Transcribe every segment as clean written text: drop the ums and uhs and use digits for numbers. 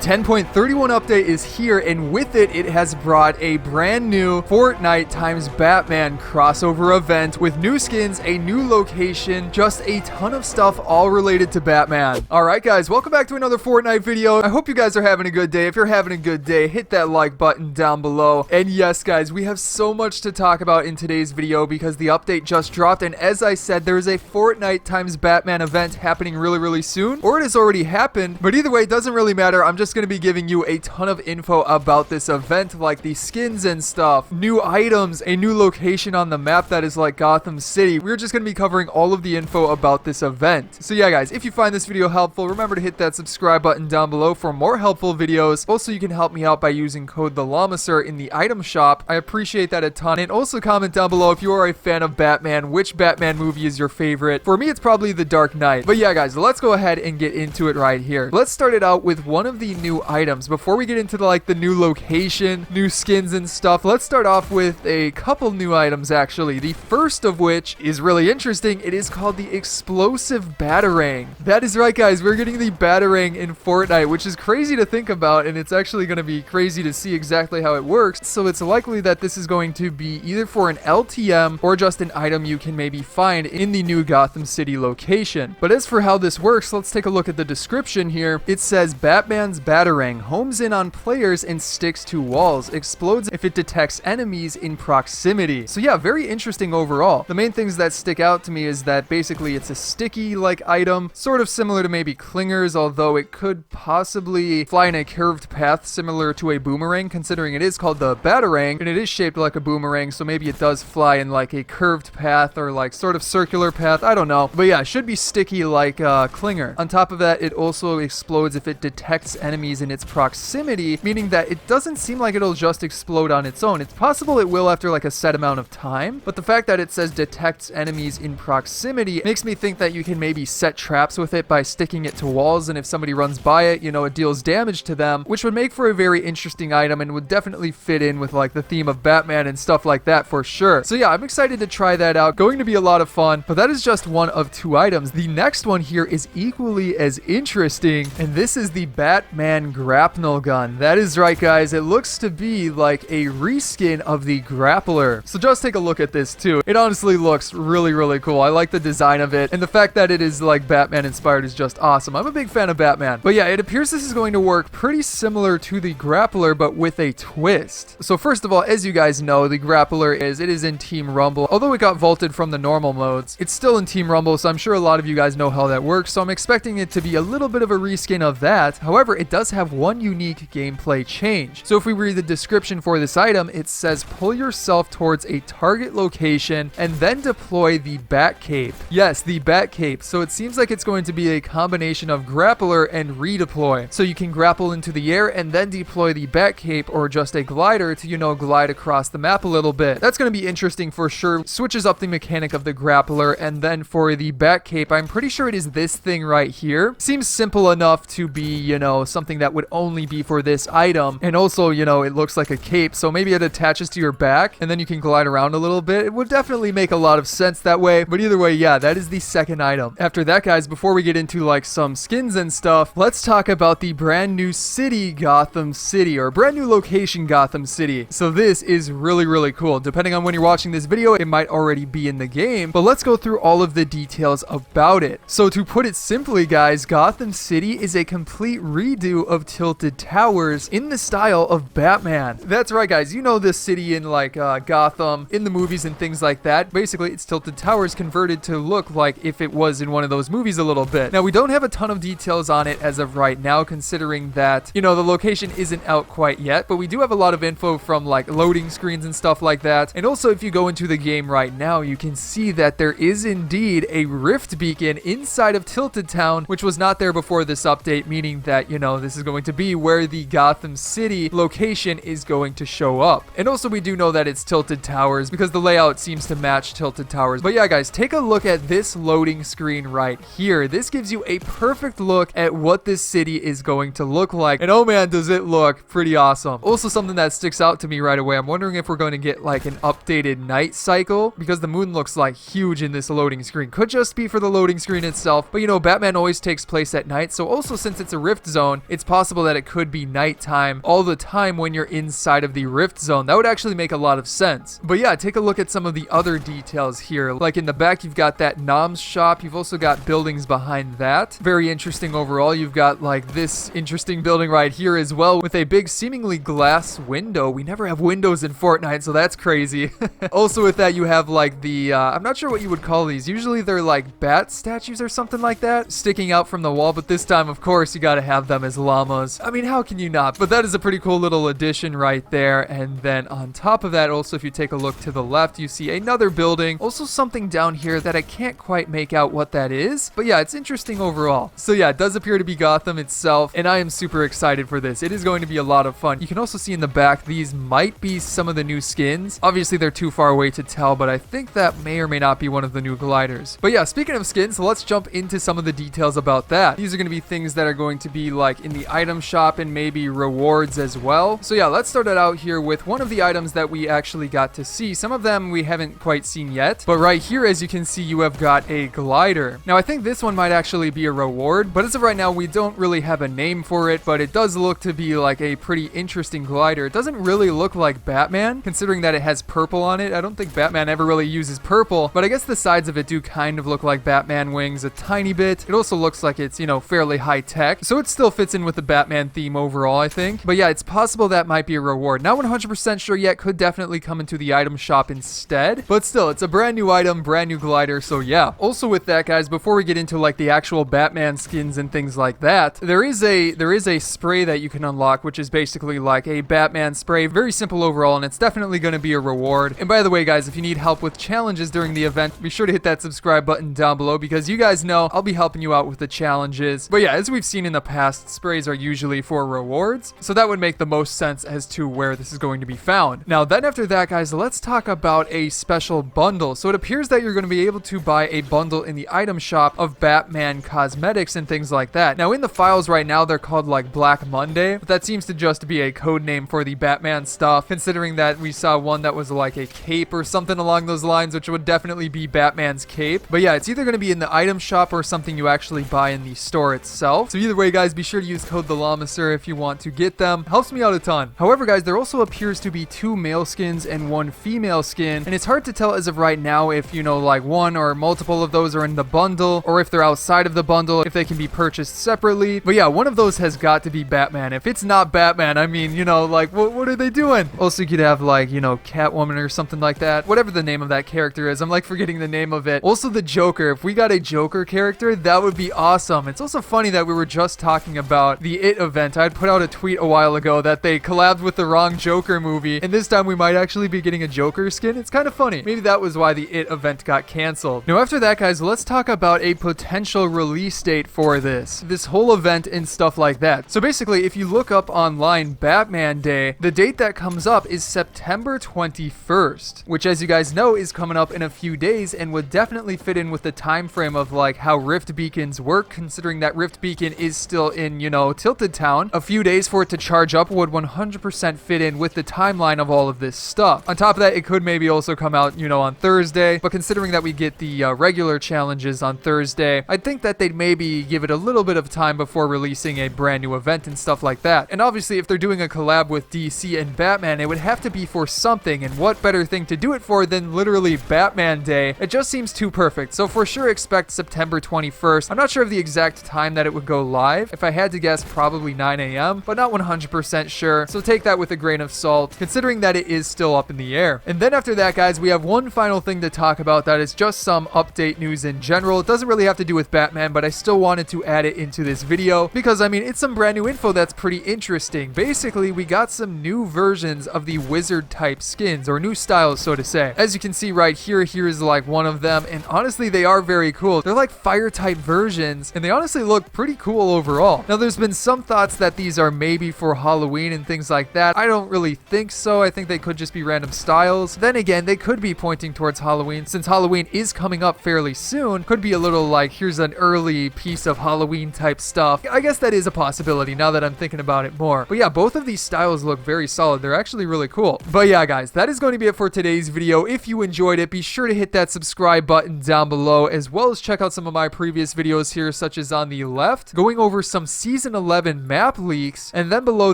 10.31 update is here, and with it, it has brought a brand new Fortnite times Batman crossover event with new skins, a new location, just a ton of stuff all related to Batman. Alright guys, welcome back to another Fortnite video. I hope you guys are having a good day. If you're having a good day, hit that like button down below. And yes guys, we have so much to talk about in today's video because the update just dropped, and as I said, there's a Fortnite times Batman event happening really soon, or it has already happened, but either way, it doesn't really matter. I'm just going to be giving you a ton of info about this event, like the skins and stuff, new items, a new location on the map that is like Gotham City. We're just going to be covering all of the info about this event. So yeah guys, if you find this video helpful, remember to hit that subscribe button down below for more helpful videos. Also, you can help me out by using code TheLlamaSir in the item shop. I appreciate that a ton. And also comment down below if you are a fan of Batman, which Batman movie is your favorite. For me, it's probably The Dark Knight. But yeah guys, let's go ahead and get into it right here. Let's start it out with one of the new items. Before we get into the new location, new skins and stuff, let's start off with a couple new items actually. The first of which is really interesting. It is called the Explosive Batarang. That is right guys, we're getting the Batarang in Fortnite, which is crazy to think about, and it's actually going to be crazy to see exactly how it works. So it's likely that this is going to be either for an LTM or just an item you can maybe find in the new Gotham City location. But as for how this works, let's take a look at the description here. It says Batman's Batarang homes in on players and sticks to walls, explodes if it detects enemies in proximity. So yeah, very interesting overall. The main things that stick out to me is that basically it's a sticky item, sort of similar to maybe clingers, although it could possibly fly in a curved path similar to a boomerang, considering it is called the Batarang and it is shaped like a boomerang, so maybe it does fly in a curved path or sort of circular path, I don't know. But yeah, it should be sticky like a clinger. On top of that, it also explodes if it detects enemies in its proximity, meaning that it doesn't seem like it'll just explode on its own. It's possible it will after a set amount of time, but the fact that it says detects enemies in proximity makes me think that you can maybe set traps with it by sticking it to walls, and if somebody runs by it, it deals damage to them, which would make for a very interesting item and would definitely fit in with the theme of Batman and stuff like that for sure. So yeah, I'm excited to try that out. Going to be a lot of fun, but that is just one of two items. The next one here is equally as interesting, and this is the Batman Grapnel gun. That is right guys, it looks to be like a reskin of the Grappler. So just take a look at this too. It honestly looks really cool. I like the design of it, and the fact that it is Batman inspired is just awesome. I'm a big fan of Batman. But yeah, it appears this is going to work pretty similar to the Grappler, but with a twist. So first of all, as you guys know, the Grappler is in Team Rumble. Although it got vaulted from the normal modes, it's still in Team Rumble, so I'm sure a lot of you guys know how that works. So I'm expecting it to be a little bit of a reskin of that. However, it does have one unique gameplay change. So if we read the description for this item, it says pull yourself towards a target location and then deploy the Bat Cape. Yes, the Bat Cape. So it seems like it's going to be a combination of grappler and redeploy. So you can grapple into the air and then deploy the Bat Cape or just a glider to, glide across the map a little bit. That's going to be interesting for sure. Switches up the mechanic of the grappler. And then for the Bat Cape, I'm pretty sure it is this thing right here. Seems simple enough to be, something that would only be for this item. And also, it looks like a cape, so maybe it attaches to your back and then you can glide around a little bit. It would definitely make a lot of sense that way. But either way, yeah, that is the second item. After that, guys, before we get into some skins and stuff, let's talk about the brand new city Gotham City, or brand new location Gotham City. So this is really cool. Depending on when you're watching this video, it might already be in the game, but let's go through all of the details about it. So to put it simply, guys, Gotham City is a complete redo of Tilted Towers in the style of Batman. That's right guys, you know this city in Gotham in the movies and things like that. Basically, it's Tilted Towers converted to look like if it was in one of those movies a little bit. Now, we don't have a ton of details on it as of right now, considering that, the location isn't out quite yet, but we do have a lot of info from loading screens and stuff like that. And also, if you go into the game right now, you can see that there is indeed a rift beacon inside of Tilted Town, which was not there before this update, meaning that, this is going to be where the Gotham City location is going to show up. And also, we do know that it's Tilted Towers because the layout seems to match Tilted Towers. But yeah, guys, take a look at this loading screen right here. This gives you a perfect look at what this city is going to look like. And oh man, does it look pretty awesome. Also, something that sticks out to me right away, I'm wondering if we're going to get an updated night cycle, because the moon looks huge in this loading screen. Could just be for the loading screen itself, but Batman always takes place at night. So also, since it's a rift zone, it's possible that it could be nighttime all the time when you're inside of the Rift Zone. That would actually make a lot of sense. But yeah, take a look at some of the other details here. Like in the back, you've got that Nom's shop. You've also got buildings behind that. Very interesting overall. You've got like this interesting building right here as well with a big seemingly glass window. We never have windows in Fortnite, so that's crazy. Also with that, you have like the, I'm not sure what you would call these. Usually they're like bat statues or something like that sticking out from the wall, but this time, of course, you gotta have them as llamas. I mean, how can you not? But that is a pretty cool little addition right there. And then on top of that, also, if you take a look to the left, you see another building. Also something down here that I can't quite make out what that is. But yeah, it's interesting overall. So yeah, it does appear to be Gotham itself, and I am super excited for this. It is going to be a lot of fun. You can also see in the back, these might be some of the new skins. Obviously, they're too far away to tell, but I think that may or may not be one of the new gliders. But yeah, speaking of skins, let's jump into some of the details about that. These are going to be things that are going to be like in the item shop and maybe rewards as well. So yeah, let's start it out here with one of the items that we actually got to see. Some of them we haven't quite seen yet, but right here, as you can see, you have got a glider. Now, I think this one might actually be a reward, but as of right now, we don't really have a name for it, but it does look to be like a pretty interesting glider. It doesn't really look like Batman, considering that it has purple on it. I don't think Batman ever really uses purple, but I guess the sides of it do kind of look like Batman wings a tiny bit. It also looks like it's, you know, fairly high tech, so it still fits in with the Batman theme overall, I think. But yeah, it's possible that might be a reward. Not 100% sure yet, could definitely come into the item shop instead, but still, it's a brand new item, brand new glider, so yeah. Also with that, guys, before we get into like the actual Batman skins and things like that, there is a spray that you can unlock, which is basically like a Batman spray. Very simple overall, and it's definitely going to be a reward. And by the way, guys, if you need help with challenges during the event, be sure to hit that subscribe button down below, because you guys know I'll be helping you out with the challenges. But yeah, as we've seen in the past, sprays are usually for rewards, so that would make the most sense as to where this is going to be found. Now, then after that, guys, let's talk about a special bundle. So it appears that you're going to be able to buy a bundle in the item shop of Batman cosmetics and things like that. Now, in the files right now, they're called like Black Monday, but that seems to just be a code name for the Batman stuff, considering that we saw one that was like a cape or something along those lines, which would definitely be Batman's cape. But yeah, it's either going to be in the item shop or something you actually buy in the store itself. So either way, guys, be sure to use code TheLlamaSir if you want to get them. Helps me out a ton. However, guys, there also appears to be 2 male skins and 1 female skin, and it's hard to tell as of right now if, you know, like one or multiple of those are in the bundle, or if they're outside of the bundle, if they can be purchased separately. But yeah, one of those has got to be Batman. If it's not Batman, I mean, you know, like, what are they doing? Also, you could have, like, you know, Catwoman or something like that. Whatever the name of that character is. I'm, like, forgetting the name of it. Also, the Joker. If we got a Joker character, that would be awesome. It's also funny that we were just talking about the It event. I'd put out a tweet a while ago that they collabed with the wrong Joker movie, and this time we might actually be getting a Joker skin. It's kind of funny. Maybe that was why the It event got canceled. Now, after that, guys, let's talk about a potential release date for this whole event and stuff like that. So basically, if you look up online Batman Day, the date that comes up is September 21st, which, as you guys know, is coming up in a few days and would definitely fit in with the time frame of like how Rift Beacons work, considering that Rift Beacon is still in, you know, Tilted Town. A few days for it to charge up would 100% fit in with the timeline of all of this stuff. On top of that, it could maybe also come out, you know, on Thursday, but considering that we get the regular challenges on Thursday, I think that they'd maybe give it a little bit of time before releasing a brand new event and stuff like that. And obviously, if they're doing a collab with DC and Batman, it would have to be for something, and what better thing to do it for than literally Batman Day? It just seems too perfect. So for sure, expect September 21st. I'm not sure of the exact time that it would go live. If I had to guess, probably 9 a.m., but not 100% sure. So take that with a grain of salt, considering that it is still up in the air. And then after that, guys, we have one final thing to talk about that is just some update news in general. It doesn't really have to do with Batman, but I still wanted to add it into this video because, I mean, it's some brand new info that's pretty interesting. Basically, we got some new versions of the wizard type skins, or new styles, so to say. As you can see right here, here's like one of them, and honestly, they are very cool. They're like fire type versions, and they honestly look pretty cool overall. Now, there's been some thoughts that these are maybe for Halloween and things like that. I don't really think so. I think they could just be random styles. Then again, they could be pointing towards Halloween, since Halloween is coming up fairly soon. Could be a little like, here's an early piece of Halloween type stuff. I guess that is a possibility now that I'm thinking about it more. But yeah, both of these styles look very solid. They're actually really cool. But yeah, guys, that is going to be it for today's video. If you enjoyed it, be sure to hit that subscribe button down below, as well as check out some of my previous videos here, such as on the left, going over some Season 11 map leaks, and then below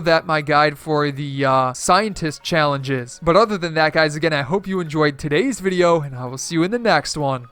that, my guide for the scientist challenges. But other than that, guys, again, I hope you enjoyed today's video, and I will see you in the next one.